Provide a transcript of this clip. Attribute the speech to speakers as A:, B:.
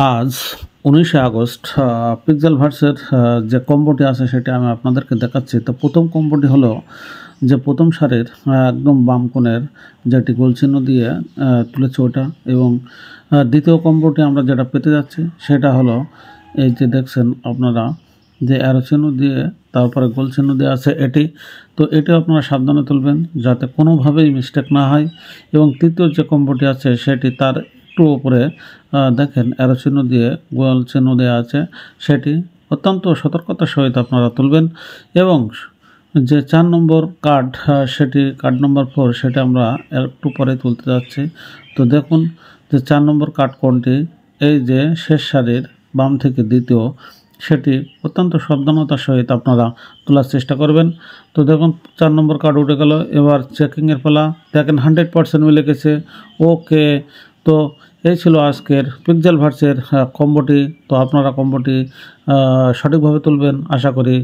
A: আজ 19শে August pixel ভার্সের যে কম্বোটি আছে সেটা আমি আপনাদেরকে দেখাচ্ছি। তো প্রথম কম্বোটি হলো যে প্রথম সারির একদম বাম কোণের যেটি গোল চিহ্ন দিয়ে তুলেছে ওটা, এবং দ্বিতীয় কম্বোটি আমরা যেটা পেতে যাচ্ছি সেটা হলো এই যে দেখছেন আপনারা যে অ্যারো চিহ্ন দিয়ে তারপরে গোল চিহ্ন দেওয়া আছে এটি। তো এটি আপনারা সাবধানে তুলবেন যাতে কোনোভাবেই মিস্টেক না হয়। এবং তৃতীয় যে কম্বোটি আছে সেটি তার একটু উপরে দেখেন অ্যারো চিহ্ন দিয়ে গোল চিহ্ন দেওয়া আছে, সেটি অত্যন্ত সতর্কতার সহিত আপনারা তুলবেন। এবং যে 4 নম্বর কার্ড সেটি কার্ড নম্বর 4 সেটা আমরা একটু পরে তুলতে যাচ্ছি। তো দেখুন যে 4 নম্বর কার্ড কোনটি, এই যে শেষ সারির বাম থেকে দ্বিতীয়, সেটি অত্যন্ত সাবধানতার সহিত আপনারা তোলার চেষ্টা করবেন। তো দেখুন 4 নম্বর কার্ড উঠে গেল, এবার চেকিংয়ের পালা। দেখেন 100% মিলে গেছে, ওকে। তো এই ছিল আজকের পিক্সেল ভার্সের কম্বোটি। তো আপনারা কম্বোটি সঠিকভাবে তুলবেন আশা করি।